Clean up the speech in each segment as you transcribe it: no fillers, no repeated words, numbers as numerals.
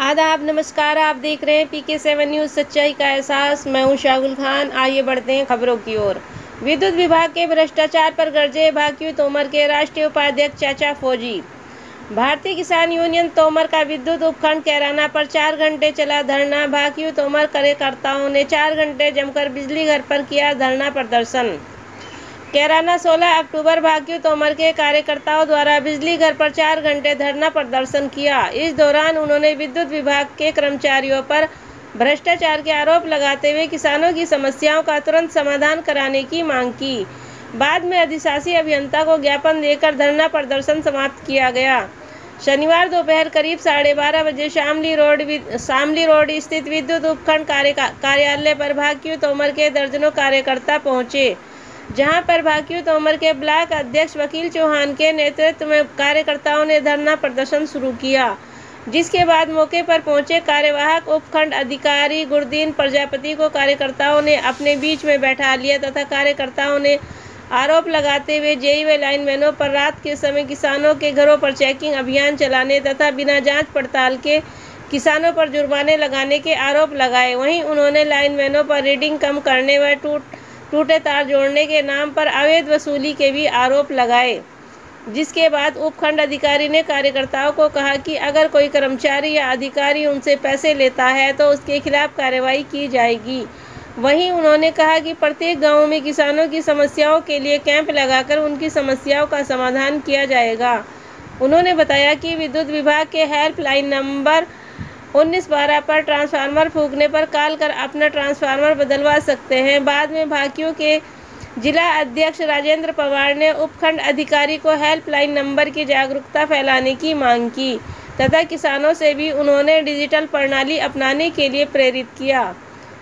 आदाब, नमस्कार। आप देख रहे हैं PK7 न्यूज़, सच्चाई का एहसास। मैं हूं शागुल खान। आइए बढ़ते हैं खबरों की ओर। विद्युत विभाग के भ्रष्टाचार पर गरजे भाकियू तोमर के राष्ट्रीय उपाध्यक्ष चाचा फौजी। भारतीय किसान यूनियन तोमर का विद्युत उपखंड कैराना पर 4 घंटे चला धरना। भाकियू तोमर कार्यकर्ताओं ने 4 घंटे जमकर बिजली घर पर किया धरना प्रदर्शन। कैराना 16 अक्टूबर भाकियू तोमर के कार्यकर्ताओं द्वारा बिजली घर पर 4 घंटे धरना प्रदर्शन किया। इस दौरान उन्होंने विद्युत विभाग के कर्मचारियों पर भ्रष्टाचार के आरोप लगाते हुए किसानों की समस्याओं का तुरंत समाधान कराने की मांग की। बाद में अधिशासी अभियंता को ज्ञापन देकर धरना प्रदर्शन समाप्त किया गया। शनिवार दोपहर करीब 12:30 बजे शामली रोड स्थित विद्युत उपखंड कार्यालय पर भाकियू तोमर के दर्जनों कार्यकर्ता पहुंचे, जहां पर भाकियू तोमर के ब्लॉक अध्यक्ष वकील चौहान के नेतृत्व में कार्यकर्ताओं ने धरना प्रदर्शन शुरू किया, जिसके बाद मौके पर पहुंचे कार्यवाहक उपखंड अधिकारी गुरदीन प्रजापति को कार्यकर्ताओं ने अपने बीच में बैठा लिया तथा कार्यकर्ताओं ने आरोप लगाते हुए जेई व लाइनमैनों पर रात के समय किसानों के घरों पर चेकिंग अभियान चलाने तथा बिना जांच पड़ताल के किसानों पर जुर्माने लगाने के आरोप लगाए। वहीं उन्होंने लाइनमैनों पर रीडिंग कम करने व टूटे तार जोड़ने के नाम पर अवैध वसूली के भी आरोप लगाए, जिसके बाद उपखंड अधिकारी ने कार्यकर्ताओं को कहा कि अगर कोई कर्मचारी या अधिकारी उनसे पैसे लेता है तो उसके खिलाफ कार्रवाई की जाएगी। वहीं उन्होंने कहा कि प्रत्येक गांव में किसानों की समस्याओं के लिए कैंप लगाकर उनकी समस्याओं का समाधान किया जाएगा। उन्होंने बताया कि विद्युत विभाग के हेल्पलाइन नंबर 1912 पर ट्रांसफार्मर फूकने पर कॉल कर अपना ट्रांसफार्मर बदलवा सकते हैं। बाद में भाकियू के जिला अध्यक्ष राजेंद्र पवार ने उपखंड अधिकारी को हेल्पलाइन नंबर की जागरूकता फैलाने की मांग की तथा किसानों से भी उन्होंने डिजिटल प्रणाली अपनाने के लिए प्रेरित किया।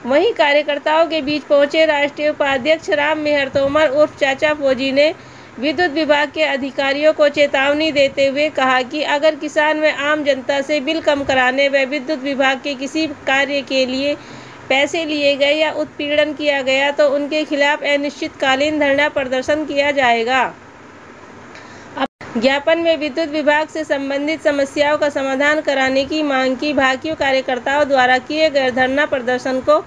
वहीं कार्यकर्ताओं के बीच पहुंचे राष्ट्रीय उपाध्यक्ष राम मेहर तोमर उर्फ चाचा फौजी ने विद्युत विभाग के अधिकारियों को चेतावनी देते हुए कहा कि अगर किसान व आम जनता से बिल कम कराने व विद्युत विभाग के किसी कार्य के लिए पैसे लिए गए या उत्पीड़न किया गया तो उनके खिलाफ अनिश्चितकालीन धरना प्रदर्शन किया जाएगा। ज्ञापन में विद्युत विभाग से संबंधित समस्याओं का समाधान कराने की मांग की। भाकियू कार्यकर्ताओं द्वारा किए गए धरना प्रदर्शन को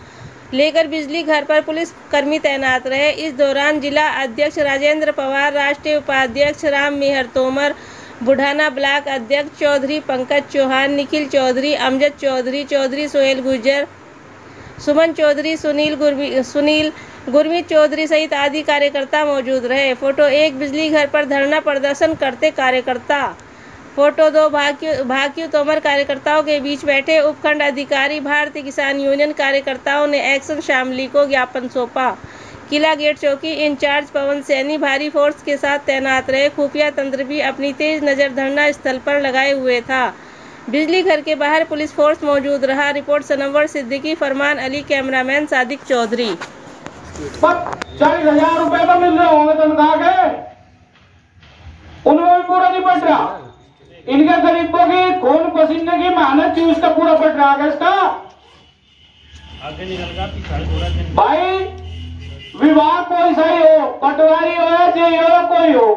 लेकर बिजली घर पर पुलिस कर्मी तैनात रहे। इस दौरान जिला अध्यक्ष राजेंद्र पवार, राष्ट्रीय उपाध्यक्ष राम मेहर तोमर, बुढ़ाना ब्लॉक अध्यक्ष चौधरी पंकज चौहान, निखिल चौधरी, अमजद चौधरी, चौधरी सोहेल गुर्जर, सुमन चौधरी, सुनील गुरमीत चौधरी सहित आदि कार्यकर्ता मौजूद रहे। फोटो 1 बिजली घर पर धरना प्रदर्शन करते कार्यकर्ता। फोटो 2 भाकियू तोमर कार्यकर्ताओं के बीच बैठे उपखंड अधिकारी। भारतीय किसान यूनियन कार्यकर्ताओं ने एक्शन शामली को ज्ञापन सौंपा। किला गेट चौकी इंचार्ज पवन सैनी भारी फोर्स के साथ तैनात रहे। खुफिया तंत्र भी अपनी तेज नजर धरना स्थल पर लगाए हुए था। बिजली घर के बाहर पुलिस फोर्स मौजूद रहा। रिपोर्ट सनवर सिद्दीकी, फरमान अली, कैमरामैन सादिक चौधरी। 40,000 रुपए तो मिल रहे होंगे तनख्वाह के, उनमें पूरा नहीं पड़ रहा। इनके गरीबों की खून पसीने की मेहनत थी, उसका पूरा पड़ रहा है। इसका आगे निकल गया भाई, विभाग कोई सही हो, पटवारी हो या जेई हो, कोई हो,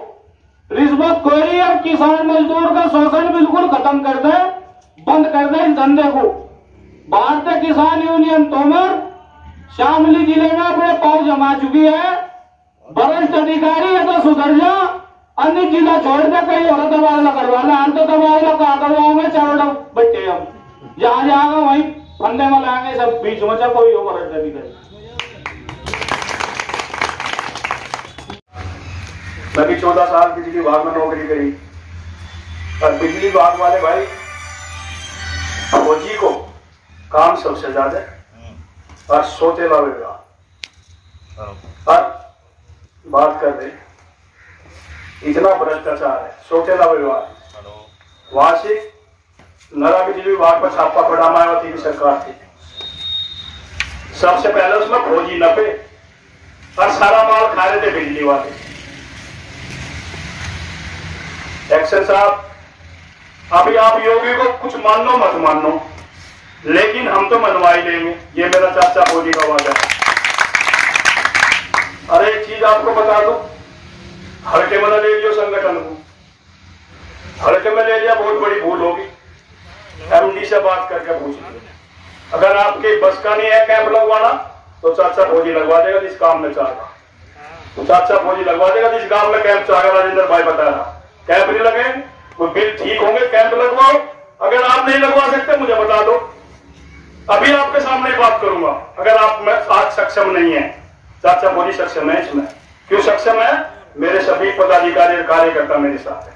रिश्वतखोरी और किसान मजदूर का शोषण बिल्कुल खत्म कर दे, बंद कर दे इस धंधे को। भारतीय किसान यूनियन तोमर शामली जिले में अपने पांव जमा चुकी है। वरिष्ठ अधिकारी है तो सुधर जा, अन्य जिला छोड़ दे, कहीं और तबादला करवाना। हम तो तबादला कहा करवाओगे, चारों बच्चे हम जहां जाएगा वहीं फंदे में लाएंगे, सब बीच में चाहे कोई हो वरिष्ठ अधिकारी। मैं भी 14 साल बिजली विभाग में नौकरी करी और बिजली विभाग वाले भाई फौजी को काम सबसे ज्यादा और सोतेला विभाग और बात कर रहे, इतना भ्रष्टाचार है। सोतेला विभाग वहां से नरा बिजली विभाग पर छापा पड़ा, मायावती की सरकार थी। सबसे पहले उसमें फौजी नफे और सारा माल खा रहे थे बिजली वाले। एक्शन साहब, अभी आप योगी को कुछ मानो मत मानो, लेकिन हम तो मनवा ही लेंगे, ये मेरा चाचा फौजी का वादा है। अरे एक चीज आपको बता दो, हल्के में ले लियो संगठन को, हल्के में ले लिया बहुत बड़ी भूल होगी। MD फौजी से बात करके पूछ लीजिए। अगर आपके बस का नहीं है कैंप लगवाना तो चाचा फौजी लगवा देगा जिस काम में चाहेगा। तो चाचा फौजी लगवा देगा जिस गांव में कैंप चाहेगा। राजेंद्र भाई बता रहा, कैंप नहीं लगे, वो बिल ठीक होंगे, कैंप लगवाओ। अगर आप नहीं लगवा सकते मुझे बता दो, अभी आपके सामने बात करूंगा। अगर आप में आज सक्षम नहीं है, चाचा फौजी सक्षम है इसमें। क्यों सक्षम है? मेरे सभी पदाधिकारी और कार्यकर्ता मेरे साथ है।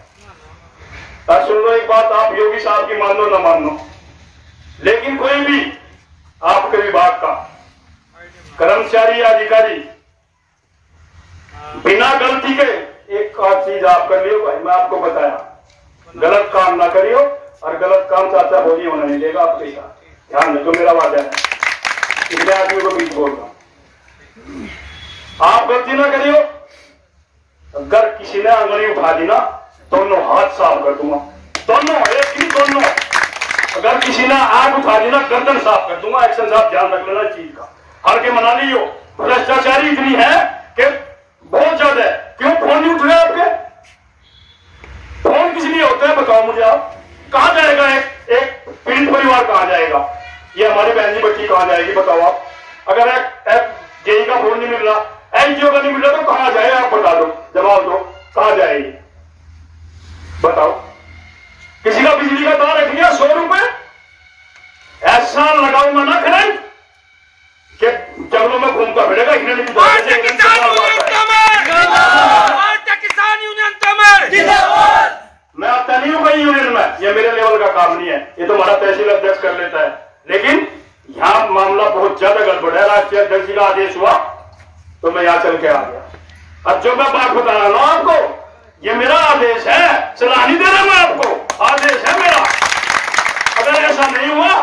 अब सुन लो एक बात, आप योगी साहब की मान लो ना मान लो, लेकिन कोई भी आपके विभाग का कर्मचारी या अधिकारी बिना गलती के एक और चीज आप कर लियो, भाई मैं आपको बताया, गलत काम ना करियो, और गलत काम चाचा फौजी होने नहीं देगा आपके साथ। ध्यान रखो, मेरा वादा है, इतने आदमी को बीच बोल रहा। आप गलती ना करियो, अगर किसी ने अंगुली उठा दी ना दोनों हाथ साफ कर दूंगा, दोनों, एक ही दोनों। अगर किसी ने आग उठा दी ना गर्दन साफ कर दूंगा। एक्शन साहब ध्यान रख लेना चीज का, हर के मना लियो। भ्रष्टाचारी इतनी है कि बहुत ज्यादा है। क्यों फोन नहीं उठ रहे आपके? फोन किस लिए होता है बताओ मुझे आप? कहां जाएगा एक पीड़ित परिवार, कहां जाएगा? ये हमारी बहन जी बच्ची कहां जाएगी बताओ आप? अगर एक जेई का फोन नहीं मिल रहा, एनजीओ का नहीं मिल रहा, तो कहां जाए आप बता दो, जवाब दो, कहां जाएगी बताओ? किसी का बिजली का तार रख लिया 100 रुपए, ऐसा लगाऊंगा ना करंट कि जंगलों में घूमता फिरेगा। मैं आता नहीं हूं कहीं यूनियन में, ये मेरे लेवल का काम नहीं है, ये तो हमारा तहसील अध्यक्ष कर लेता है। लेकिन यहां मामला बहुत ज्यादा गड़बड़ है। राष्ट्रीय अध्यक्ष का आदेश हुआ तो मैं यहां चल के आ गया। अब जो मैं बात बता रहा हूं आपको, ये मेरा आदेश है, सलाह नहीं दे रहा मैं आपको, आदेश है मेरा। अगर ऐसा नहीं हुआ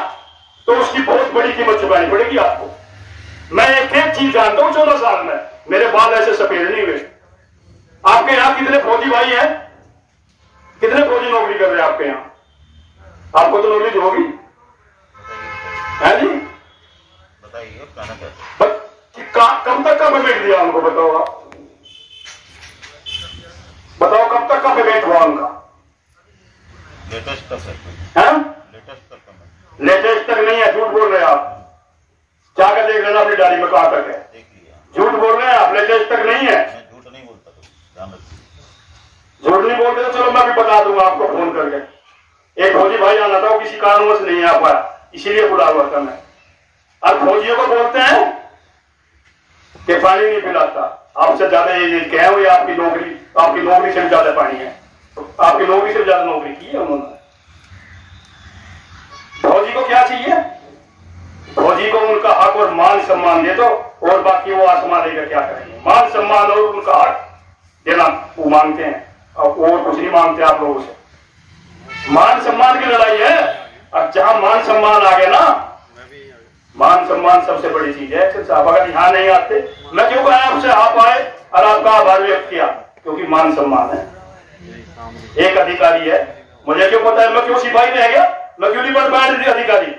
तो उसकी बहुत बड़ी कीमत चुकानी पड़ेगी आपको। मैं एक चीज जानता हूं, 14 साल में मेरे बाल ऐसे सफेद नहीं हुए। आपके यहां कितने फौजी भाई हैं? कितने फौजी नौकरी कर रहे हैं आपके यहां? आपको तो नॉलेज होगी है जी, बताइए। कब तक का पेमेंट दिया उनको बताओ आप? बताओ कब तक का पेमेंट हुआ उनका? लेटेस्ट तक है, लेटेस्ट तक नहीं है, झूठ बोल रहे हैं आप। जाकर देख लेना अपनी डायरी में कहां तक है। देख लिया, झूठ बोल रहे हैं आप, लेटेस्ट तक नहीं है। मैं झूठ नहीं बोलता, तो ध्यान रखिए। झूठ नहीं बोलते तो चलो मैं भी बता दूंगा आपको फोन करके। एक फौजी भाई आना था, वो किसी कारणवश नहीं आ पाया, इसीलिए बुला हुआ था मैं। अब फौजियों को बोलते हैं कि पानी नहीं पिलाता, आपसे ज्यादा ये कहे हुए आपकी नौकरी से ज्यादा पानी है, तो आपकी नौकरी से ज्यादा नौकरी की है उन्होंने। फौजी को क्या चाहिए? फौजी को उनका हक और मान सम्मान दे दो, और बाकी वो आसमान लेकर क्या करेंगे। मान सम्मान और उनका हक देना वो मांगते हैं, और कुछ नहीं मांगते आप लोगों से। मान सम्मान की लड़ाई है। अब जहां मान सम्मान आ गया ना, मान सम्मान सबसे बड़ी चीज है। साहब अगर यहां नहीं आते, मैं क्यों कहा आपसे, आप आए और आपका आभार व्यक्त किया, क्योंकि मान सम्मान है। एक अधिकारी है, मुझे क्यों पता है, मैं क्यों सिपाही रह गया, मैं क्यों नहीं बन पाया अधिकारी?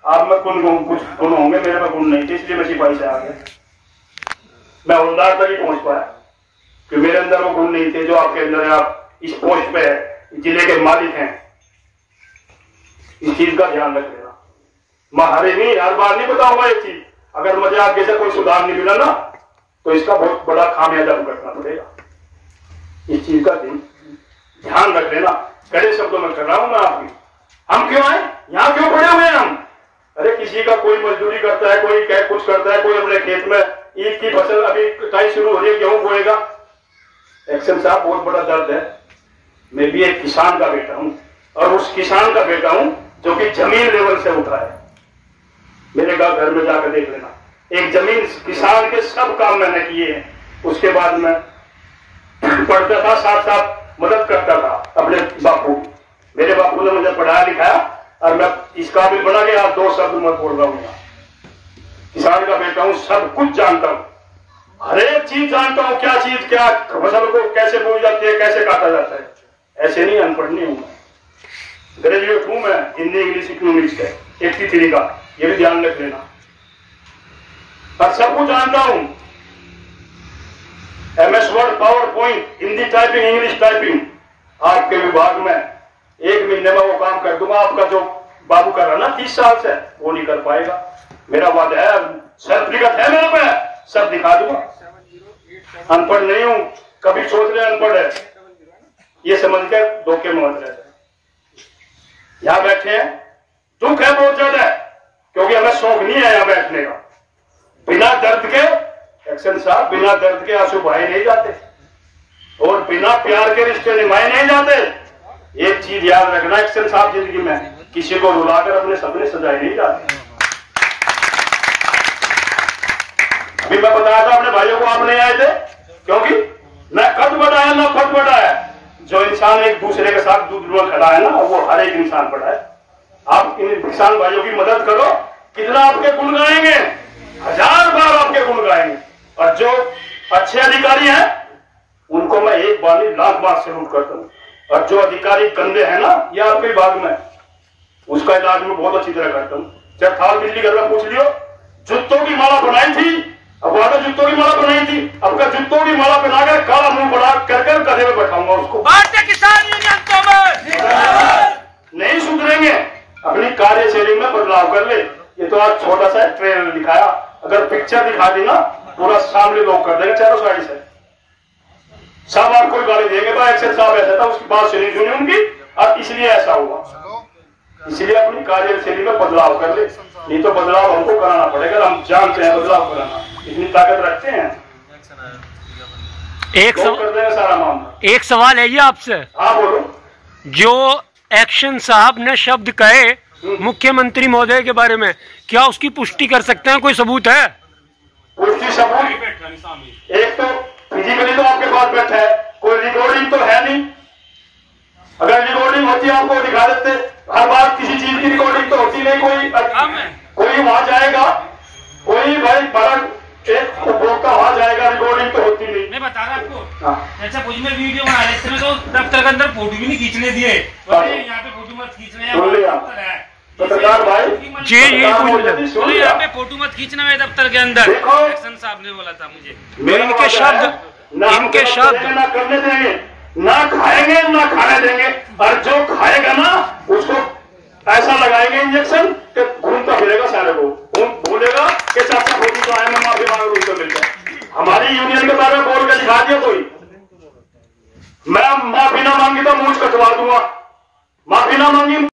आप में कुछ गुण होंगे, मेरे में गुण नहीं थे, इसलिए मैं सिपाही से आ गया। मैं हवलदार तक ही पहुंच पाया, क्योंकि मेरे अंदर वो गुण नहीं थे जो आपके अंदर है। आप इस पोस्ट पे है, जिले के मालिक हैं, इस चीज का ध्यान रख लेना। मैं हर बार नहीं बताऊंगा ये चीज। अगर मुझे आगे से कोई सुधार नहीं मिला ना, तो इसका बहुत बड़ा खामियाजा भुगतना पड़ेगा। इस चीज का ध्यान रख लेना। कड़े शब्दों में कर रहा हूं मैं आपकी। हम क्यों आए यहां, क्यों पड़े हुए हैं हम? अरे किसी का कोई मजदूरी करता है, कोई क्या कुछ करता है, कोई अपने खेत में ईद की फसल अभी कटाई शुरू हो रही है, गेहूं बोएगा। एक्शन साहब बहुत बड़ा दर्द है। मैं भी एक किसान का बेटा हूं, और उस किसान का बेटा हूं जो कि जमीन लेवल से उठा है। मेरे घर में जाकर देख लेना, एक जमीन किसान के सब काम मैंने किए हैं। उसके बाद मैं पढ़ता था, साथ साथ मदद करता था अपने बापू। मेरे बापू ने मुझे पढ़ाया लिखाया, और मैं इस काबिल बना के आप 2 शब्द मैं बोल रहा हूं। किसान का बेटा हूं, सब कुछ जानता हूं, हर एक चीज जानता हूं। क्या चीज, क्या फसल को कैसे बोई जाती है, कैसे काटा जाता है। ऐसे नहीं, अनपढ़ नहीं हूं मैं, ग्रेजुएट हूं मैं हिंदी इंग्लिश इकोनॉमिक्स का 83 का, ये भी ध्यान रख लेना। और सब कुछ जानता हूं, MS word, power point, Hindi typing, English typing. आपके विभाग में 1 महीने में वो काम कर दूंगा। आपका जो बाबू कर रहा ना 30 साल से, वो नहीं कर पाएगा। मेरा वादा है, सर्टिफिकेट है मेरे पे, सब दिखा दूंगा। अनपढ़ नहीं हूं, कभी सोच ले अनपढ़ है, ये समझ के धोखे में मत रहते। यहां बैठे हैं, दुख है बहुत ज्यादा, क्योंकि हमें शौक नहीं है यहां बैठने का। बिना दर्द के एक्शन साहब, बिना दर्द के आंसू बहाए नहीं जाते और बिना प्यार के रिश्ते निभाए नहीं जाते। एक चीज याद रखना एक्शन साहब, जिंदगी में किसी को रुलाकर अपने सपने सजाए नहीं जाते। अभी मैं बताया था अपने भाइयों को, आप नहीं आए थे, क्योंकि न कद बढ़ाया न फट बढ़ाया। जो इंसान एक दूसरे के साथ दूध में खड़ा है ना, वो हर एक इंसान बड़ा है। आप इन किसान भाइयों की मदद करो, कितना आपके गुण गाएंगे, 1000 बार आपके गुण गाएंगे। और जो अच्छे अधिकारी हैं उनको मैं एक बार नहीं 1,00,000 बार सैल्यूट करता हूं। और जो अधिकारी गंदे हैं ना, ये आपके विभाग में, उसका इलाज मैं बहुत अच्छी तरह करता हूं। चाहे थाल बिजली घर में पूछ लियो, जूतों की माला बनाई थी, अब वादा जूतों की माला बनाई थी, अब का जूतों की माला बनाकर काला मुंह बड़ा कर गधे में बैठाऊंगा उसको। भारतीय किसान यूनियन नहीं सुधरेंगे, अपनी कार्यशैली में बदलाव कर ले। ये तो आज छोटा सा ट्रेलर दिखाया, अगर पिक्चर दिखा दी ना, पूरा सामने लोग कर देंगे चारों साइड से। सब आपको गाली देंगे, तो एक्शन साहब ऐसा था, उसकी बात सुनी उनकी, और इसलिए ऐसा हुआ। इसलिए अपनी कार्यशैली में बदलाव कर ले, नहीं तो बदलाव हमको कराना पड़ेगा। हम जानते हैं बदलाव कराना, इतनी ताकत रखते हैं। कर देंगे सारा मामला। एक सवाल है ये आपसे। हाँ बोलो। जो एक्शन साहब ने शब्द कहे मुख्यमंत्री महोदय के बारे में, क्या उसकी पुष्टि कर सकते हैं? कोई सबूत है? पुष्टि सबूत एक तो फिजिकली तो आपके पास बैठा है, कोई रिकॉर्डिंग तो है नहीं। अगर रिकॉर्डिंग होती है आपको दिखा देते। हर बार किसी चीज की रिकॉर्डिंग तो होती नहीं। कोई वहां जाएगा, कोई भाई बड़ा एक उपभोक्ता वहां जाएगा, रिकॉर्डिंग तो होती नहीं। मैं बता रहा आपको, अच्छा कुछ में वीडियो बना रहे थे तो दफ्तर के अंदर फोटो भी नहीं खींचने दिए। यहाँ पे फोटो मत खींचना है पत्रकार भाई, जी यहाँ पे फोटो मत खींचना है दफ्तर के अंदर। एक्शन साहब ने बोला था मुझे। इनके शब्द ना करने देंगे, ना खाएंगे ना खाने देंगे। और जो खाएगा ना उसको ऐसा लगाएंगे इंजेक्शन कि घूमता फिरेगा सारे को, भूलेगा कि चाचा फोटो तो आए, मैं माफी मांग रहा हूं मिलकर। हमारी यूनियन के बारे में बोल के दिखा दिया कोई, मैं माफी ना मांगी तो मुझ कटवा दूंगा। माफी ना मांगी